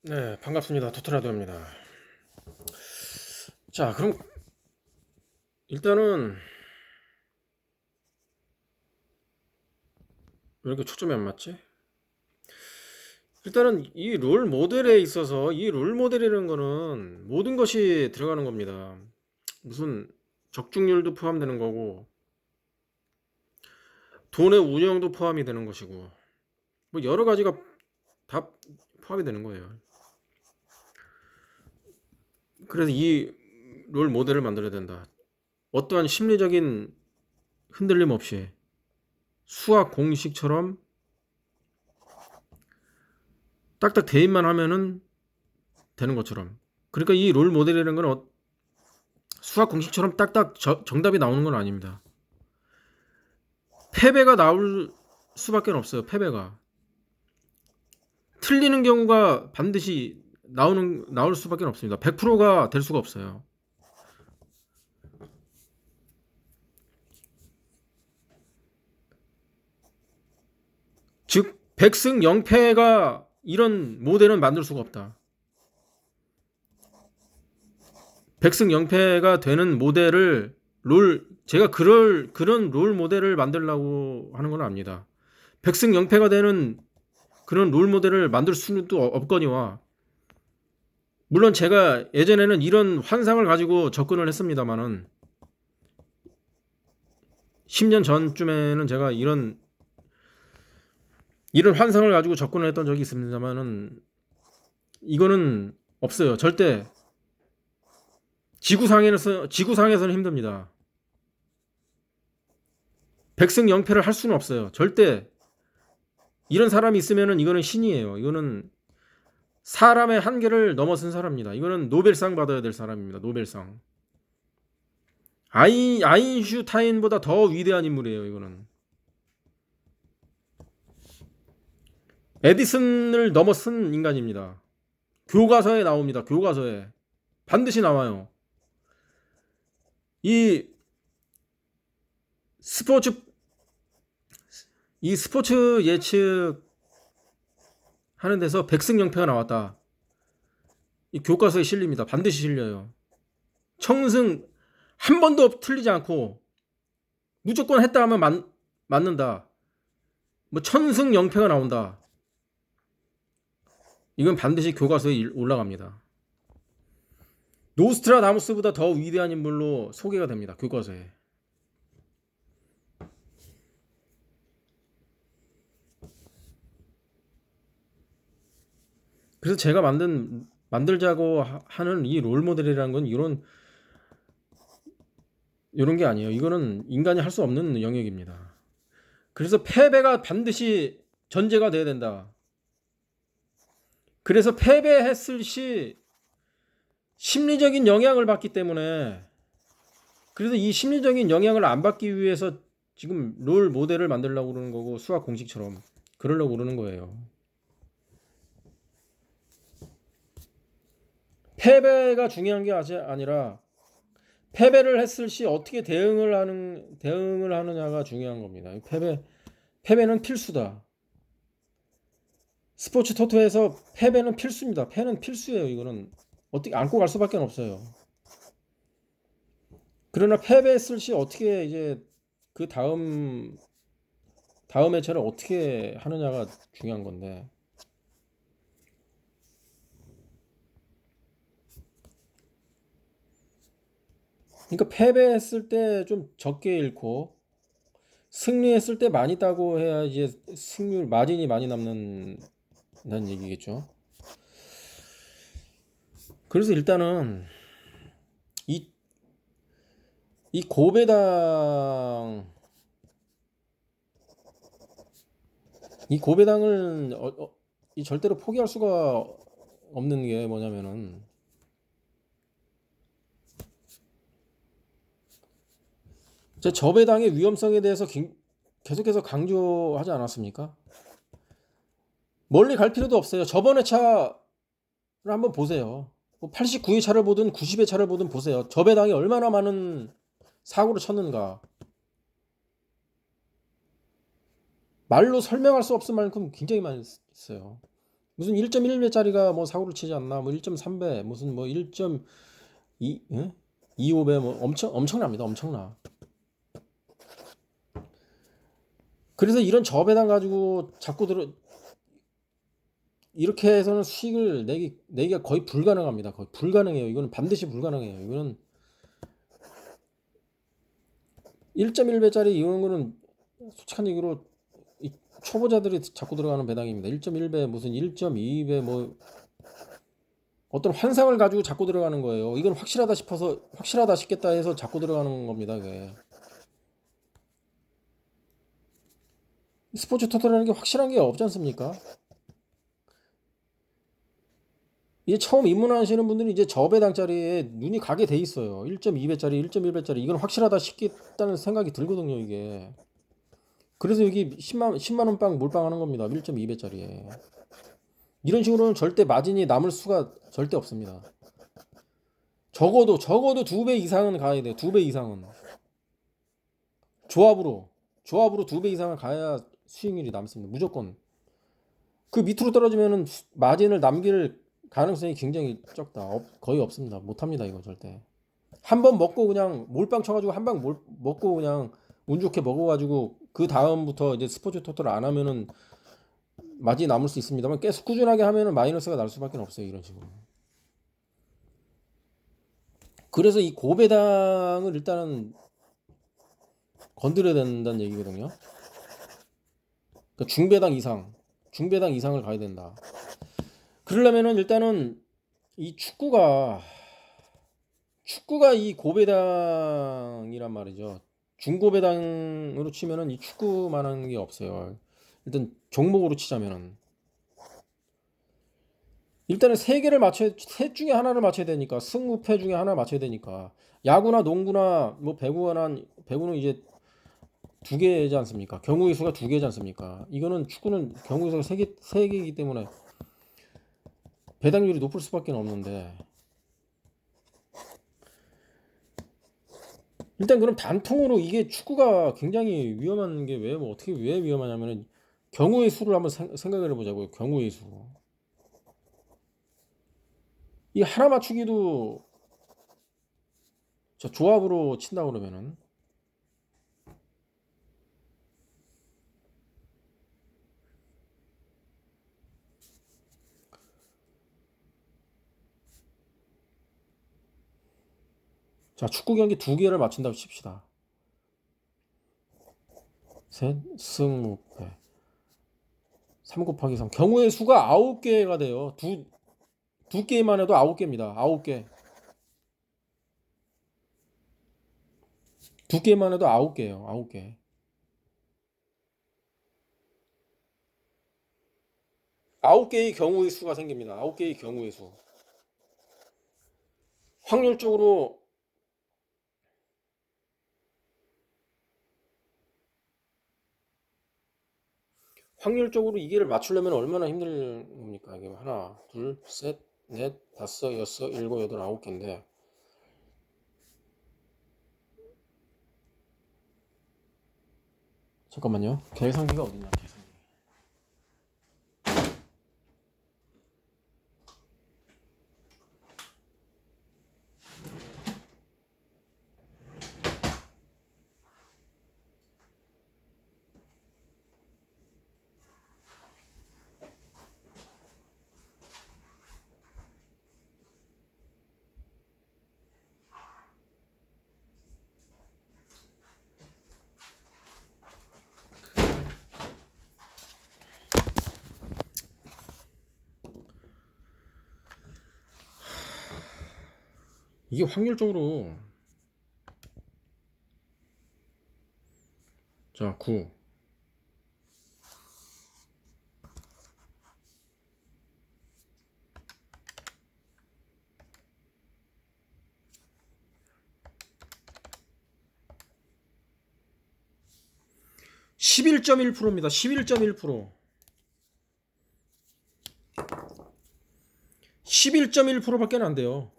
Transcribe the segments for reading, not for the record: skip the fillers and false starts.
네, 반갑습니다. 토토라도입니다. 자, 그럼 일단은 왜 이렇게 초점이 안 맞지? 일단은 이 롤 모델에 있어서 이 롤 모델이라는 거는 모든 것이 들어가는 겁니다. 무슨 적중률도 포함되는 거고 돈의 운영도 포함이 되는 것이고 뭐 여러 가지가 다 포함이 되는 거예요. 그래서 이 롤 모델을 만들어야 된다. 어떠한 심리적인 흔들림 없이 수학 공식처럼 딱딱 대입만 하면은 되는 것처럼. 그러니까 이 롤 모델이라는 건 수학 공식처럼 딱딱 정답이 나오는 건 아닙니다. 패배가 나올 수밖에 없어요. 패배가 틀리는 경우가 반드시 나올 수밖에 없습니다. 100%가 될 수가 없어요. 즉 100승 0패가 이런 모델은 만들 수가 없다. 100승 0패가 되는 모델을 제가 그런 롤 모델을 만들려고 하는 건 아닙니다. 100승 0패가 되는 그런 롤 모델을 만들 수는 또 없거니와, 물론 제가 예전에는 이런 환상을 가지고 접근을 했습니다만은 10년 전쯤에는 제가 이런 환상을 가지고 접근을 했던 적이 있습니다만은 이거는 없어요. 절대 지구상에서는 힘듭니다. 100승 0패를 할 수는 없어요. 절대. 이런 사람이 있으면은 이거는 신이에요. 이거는 사람의 한계를 넘어선 사람입니다. 이거는 노벨상 받아야 될 사람입니다. 노벨상. 아인슈타인보다 더 위대한 인물이에요. 이거는 에디슨을 넘어선 인간입니다. 교과서에 나옵니다. 교과서에 반드시 나와요. 이 스포츠 이 스포츠 예측 하는 데서 100승 0패가 나왔다. 이 교과서에 실립니다. 반드시 실려요. 청승 한 번도 틀리지 않고 무조건 했다 하면 맞는다. 뭐 천승 0패가 나온다. 이건 반드시 교과서에 올라갑니다. 노스트라다무스보다 더 위대한 인물로 소개가 됩니다. 교과서에. 그래서 제가 만들자고 하는 이 롤 모델이라는 건 이런 게 아니에요. 이거는 인간이 할 수 없는 영역입니다. 그래서 패배가 반드시 전제가 돼야 된다. 그래서 패배했을 시 심리적인 영향을 받기 때문에, 그래서 이 심리적인 영향을 안 받기 위해서 지금 롤 모델을 만들려고 그러는 거고, 수학 공식처럼 그러려고 그러는 거예요. 패배가 중요한 게 아니라 패배를 했을 시 어떻게 대응을 하느냐가 중요한 겁니다. 패배는 필수다. 스포츠 토토에서 패배는 필수입니다. 패는 필수예요. 이거는 어떻게 안고 갈 수밖에 없어요. 그러나 패배했을 시 어떻게 이제 그 다음 회차를 어떻게 하느냐가 중요한 건데, 그러니까 패배했을 때 좀 적게 잃고 승리했을 때 많이 따고 해야 이제 승률 마진이 많이 남는다는 얘기겠죠. 그래서 일단은 이, 이 고배당 이 고배당을 이 절대로 포기할 수가 없는 게 뭐냐면은, 제 저배당의 위험성에 대해서 계속해서 강조하지 않았습니까? 멀리 갈 필요도 없어요. 저번에 차를 한번 보세요. 89회 차를 보든 90회 차를 보든 보세요. 저배당이 얼마나 많은 사고를 쳤는가. 말로 설명할 수 없을 만큼 굉장히 많이 있어요. 무슨 1.1배짜리가 뭐 사고를 치지 않나? 뭐 1.3배, 무슨 뭐 1.2, 25배 뭐 엄청납니다. 엄청나. 그래서 이런 저배당 가지고 자꾸 이렇게 해서는 수익을 내기가 거의 불가능합니다. 거의 불가능해요. 이거는 반드시 불가능해요. 이거는 1.1배짜리 이런 거는 솔직한 얘기로 초보자들이 자꾸 들어가는 배당입니다. 1.1배 무슨 1.2배 뭐 어떤 환상을 가지고 자꾸 들어가는 거예요. 이건 확실하다 싶어서 확실하다 싶겠다 해서 자꾸 들어가는 겁니다. 그게. 스포츠 토토라는 게 확실한 게 없지 않습니까? 이제 처음 입문하시는 분들은 이제 저배당짜리에 눈이 가게 돼 있어요. 1.2배짜리, 1.1배짜리 이건 확실하다 싶겠다는 생각이 들거든요, 이게. 그래서 여기 10만 원 빵 몰빵하는 겁니다. 1.2배짜리에. 이런 식으로는 절대 마진이 남을 수가 절대 없습니다. 적어도 2배 이상은 가야 돼요. 2배 이상은. 조합으로 2배 이상은 가야 수익률이 남습니다. 무조건. 그 밑으로 떨어지면은 마진을 남길 가능성이 굉장히 적다. 거의 없습니다. 못 합니다, 이거 절대. 한 번 먹고 그냥 몰빵 쳐가지고 한 방 먹고 그냥 운 좋게 먹어가지고 그 다음부터 이제 스포츠 토토를 안 하면은 마진이 남을 수 있습니다만 계속 꾸준하게 하면은 마이너스가 날 수밖에 없어요, 이런 식으로. 그래서 이 고배당을 일단은 건드려야 된다는 얘기거든요. 그러니까 중배당 이상을 가야 된다. 그러려면은 일단은 이 축구가 이 고배당이란 말이죠. 중고배당으로 치면은 이 축구만한 게 없어요. 일단 종목으로 치자면은 일단은 셋 중에 하나를 맞춰야 되니까 승무패 중에 하나 맞춰야 되니까 야구나 농구나 뭐 배구는 이제 두 개지 않습니까? 경우의 수가 두 개지 않습니까? 이거는 축구는 경우의 수가 세 개이기 때문에 배당률이 높을 수밖에 없는데 일단 그럼 단통으로 이게 축구가 굉장히 위험한 게 왜 위험하냐면은 경우의 수를 한번 생각을 해보자고요. 경우의 수. 이 하나 맞추기도 저 조합으로 친다 그러면은 자 축구 경기 두 개를 맞춘다고 칩시다. 셋, 승무패. 3 곱하기 3. 경우의 수가 9개가 돼요. 두 게임만 해도 9개입니다. 9개. 두 게임만 해도 9개예요. 9개. 9개의 경우의 수가 생깁니다. 9개의 경우의 수. 확률적으로 확률적으로 이게를 맞추려면 얼마나 힘든 겁니까? 이게 하나, 둘, 셋, 넷, 다섯, 여섯, 일곱, 여덟, 9개인데 잠깐만요. 계산기가 어딨냐? 계산기. 이게 확률적으로 자, 9. 11.1%입니다. 11.1%. 11.1%밖에 안 돼요.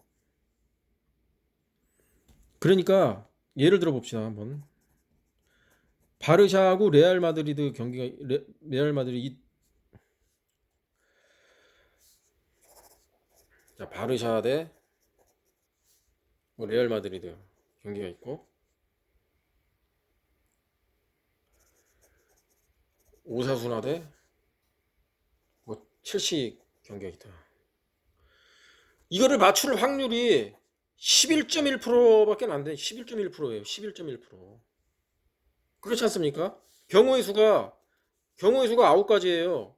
그러니까 예를 들어 봅시다. 한번. 바르샤하고 레알 마드리드 경기가 레알 마드리드 자, 바르샤 대 뭐 레알 마드리드 경기가 있고, 오사수나 대 뭐 첼시 경기가 있다. 이거를 맞출 확률이 11.1%밖에 안 돼. 11.1%예요. 11.1%. 그렇지 않습니까? 경우의 수가 9가지예요.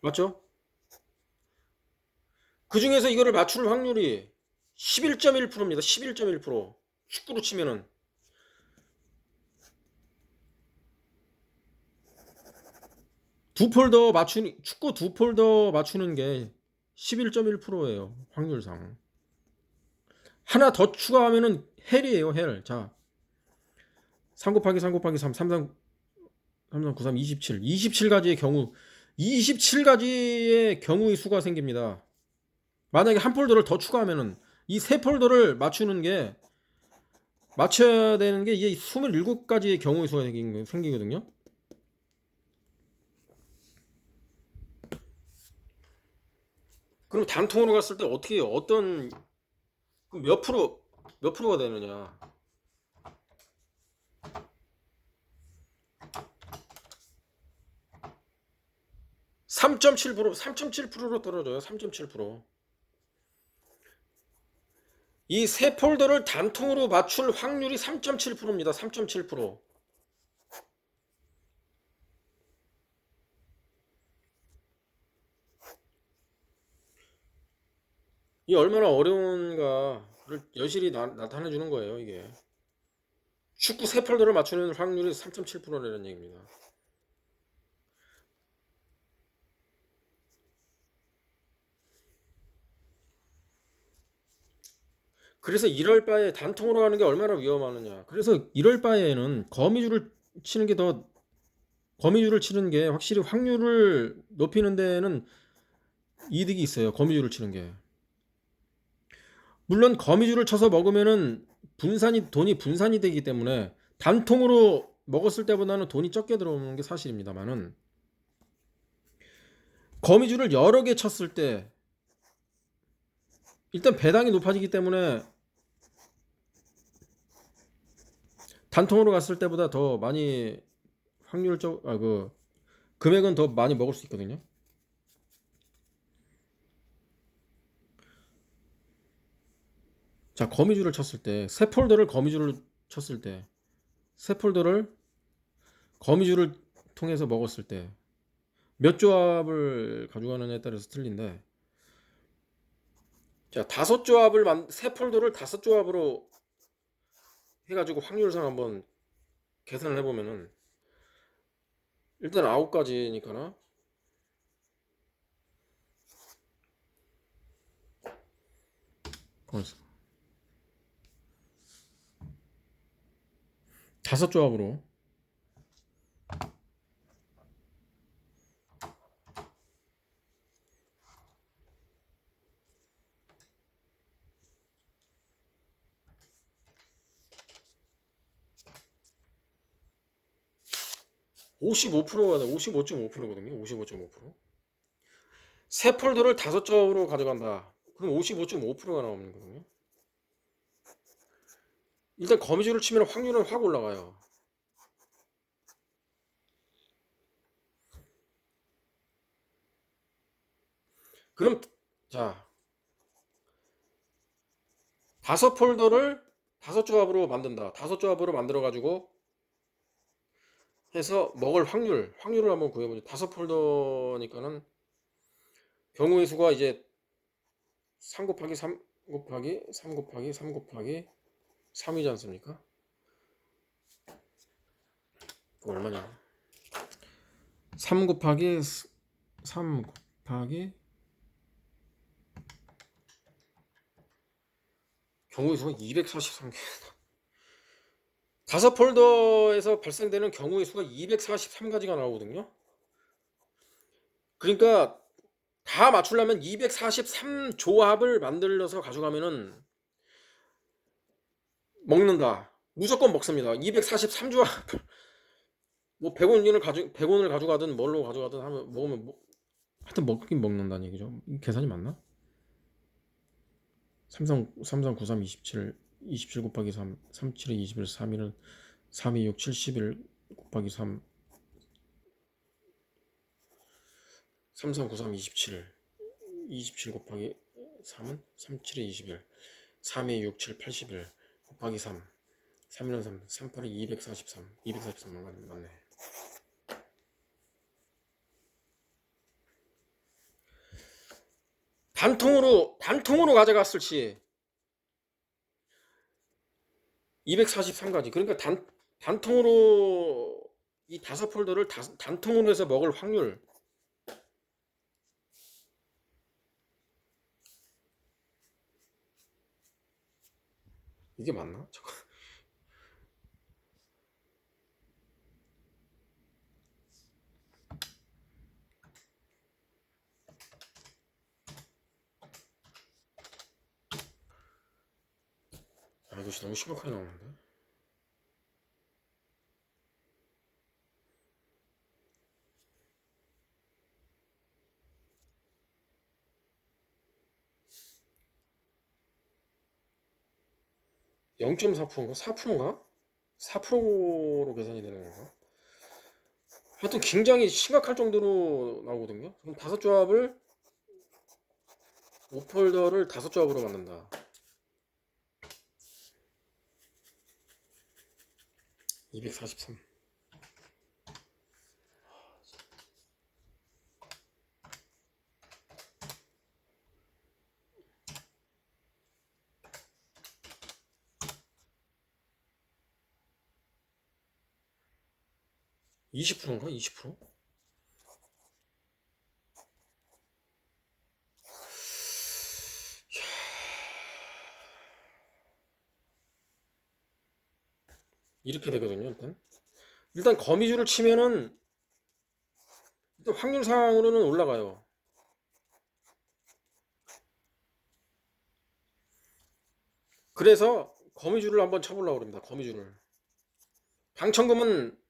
맞죠? 그 중에서 이거를 맞출 확률이 11.1%입니다. 11.1%. 축구로 치면은 축구 두 폴더 맞추는 게 11.1%예요. 확률상. 하나 더 추가하면은 헬이에요, 헬. 자, 3 곱하기 3 곱하기 3, 3, 9, 3, 27. 27가지의 경우의 수가 생깁니다. 만약에 한 폴더를 더 추가하면은 이 세 폴더를 맞춰야 되는 게 이게 27가지의 경우의 수가 생기거든요. 그럼 단통으로 갔을 때 어떻게 몇 프로가 되느냐? 3.7%로 떨어져요. 3.7%. 이 세 폴더를 단통으로 맞출 확률이 3.7%입니다. 3.7%. 이 얼마나 어려운가를 여실히 나타내 주는 거예요, 이게. 축구 세 폴더를 맞추는 확률이 3.7%라는 얘기입니다. 그래서 이럴 바에 단통으로 가는 게 얼마나 위험하느냐. 그래서 이럴 바에는 거미줄을 치는 게 확실히 확률을 높이는 데는 이득이 있어요. 거미줄을 치는 게. 물론 거미줄을 쳐서 먹으면은 돈이 분산이 되기 때문에 단통으로 먹었을 때보다는 돈이 적게 들어오는 게 사실입니다만은, 거미줄을 여러 개 쳤을 때 일단 배당이 높아지기 때문에 단통으로 갔을 때보다 더 많이 금액은 더 많이 먹을 수 있거든요. 자, 세 폴더를 거미줄을 통해서 먹었을 때 몇 조합을 가져가느냐에 따라서 틀린데, 자, 세 폴더를 5조합으로 해가지고 확률상 한번 계산을 해보면은, 일단 9가지니까나 벌써 5조합으로 55%가 55.5%거든요. 55.5%. 세 폴더를 5조합으로 가져간다. 그럼 55.5%가 나오는 거거든요. 일단 거미줄을 치면 확률은 확 올라가요. 그럼 자, 5폴더를 5조합으로 만든다. 5조합으로 만들어 가지고 해서 먹을 확률을 한번 구해보죠. 5폴더니까는 경우의 수가 이제 3 곱하기 3 곱하기 3 곱하기 3 곱하기 3이지 않습니까? 그거 얼마냐? 3 곱하기 3 곱하기 경우의 수가 243개. 5폴더에서 발생되는 경우의 수가 243가지가 나오거든요. 그러니까 다 맞추려면 243조합을 만들어서 가져가면은 먹는다. 무조건 먹습니다. 243조합. 뭐 100원을 가져가든 뭘로 가져가든 하면 먹으면 하여튼 먹긴 먹는다는 얘기죠. 계산이 맞나? 3393 27 곱하기 3 37에 21 3일은 326 71 곱하기 3 3393 27 곱하기 3은 37에 21 3267 81 곱하기 3 3일은 3 38에 243 맞네. 단통으로 가져갔을 시 243가지. 그러니까 단통으로 이 5폴더를 단통으로 해서 먹을 확률, 이게 맞나? 잠깐. 이것이 너무 심각하게 나오는데. (0.4%인가) (4%인가) 4%로 계산이 되는 건가? 하여튼 굉장히 심각할 정도로 나오거든요. 그럼 5조합을 5폴더를 5조합으로 만든다. 243. 20%인가? 20%? 이렇게 되거든요. 일단 거미줄을 치면은 일단 확률상으로는 올라가요. 그래서 거미줄을 한번 쳐보려고 합니다. 거미줄을. 당첨금은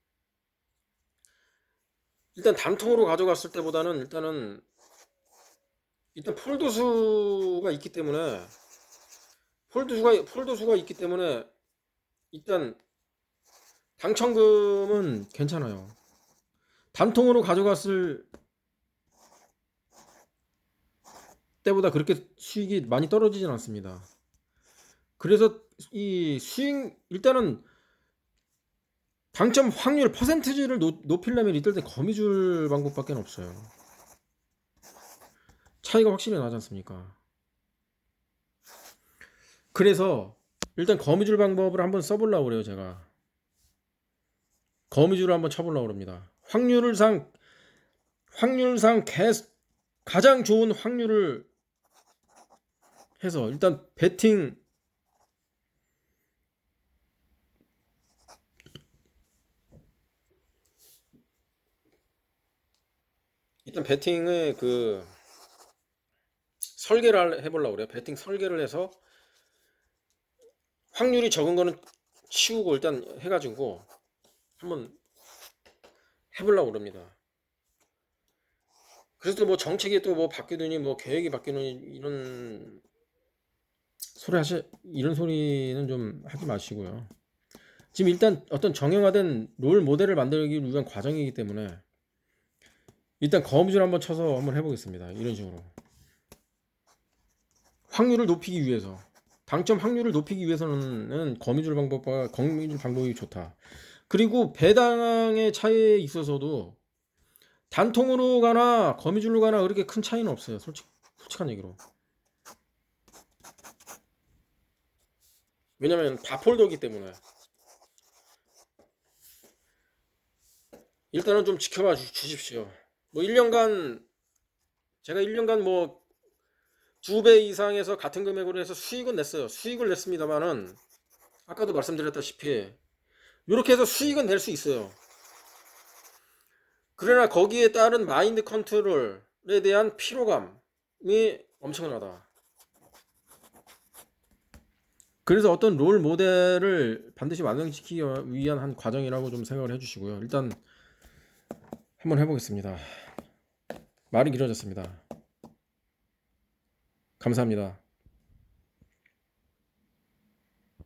일단 단통으로 가져갔을 때보다는 일단 폴드 수가 있기 때문에 일단 당첨금은 괜찮아요. 단통으로 가져갔을 때보다 그렇게 수익이 많이 떨어지진 않습니다. 그래서 이 수익 일단은 당첨 확률 퍼센트지를 높이려면 이럴 때 거미줄 방법밖에 없어요. 차이가 확실히 나지 않습니까? 그래서 일단 거미줄 방법을 한번 써보려고 그래요. 제가 거미줄을 한번 쳐보려고 합니다. 확률상 가장 좋은 확률을 해서 일단 배팅의 그 설계를 해보려고 그래요. 배팅 설계를 해서 확률이 적은 거는 치우고 일단 해가지고 한번 해보려고 그럽니다. 그래서 또 뭐 정책이 또 뭐 바뀌더니 뭐 계획이 바뀌는 이런 소리는 좀 하지 마시고요. 지금 일단 어떤 정형화된 롤 모델을 만들기 위한 과정이기 때문에 일단 거미줄 한번 쳐서 한번 해보겠습니다. 이런 식으로 확률을 높이기 위해서 당첨 확률을 높이기 위해서는 거미줄 방법이 좋다. 그리고 배당의 차이에 있어서도 단통으로 가나 거미줄로 가나 그렇게 큰 차이는 없어요. 솔직한 얘기로. 왜냐면 다 폴더기 때문에. 일단은 좀 지켜봐 주십시오. 뭐 1년간 제가 1년간 뭐 2배 이상에서 같은 금액으로 해서 수익은 냈어요. 수익을 냈습니다만은 아까도 말씀드렸다시피 이렇게 해서 수익은 낼 수 있어요. 그러나 거기에 따른 마인드 컨트롤에 대한 피로감이 엄청나다. 그래서 어떤 롤 모델을 반드시 완성시키기 위한 한 과정이라고 좀 생각을 해주시고요. 일단 한번 해보겠습니다. 말이 길어졌습니다. 감사합니다.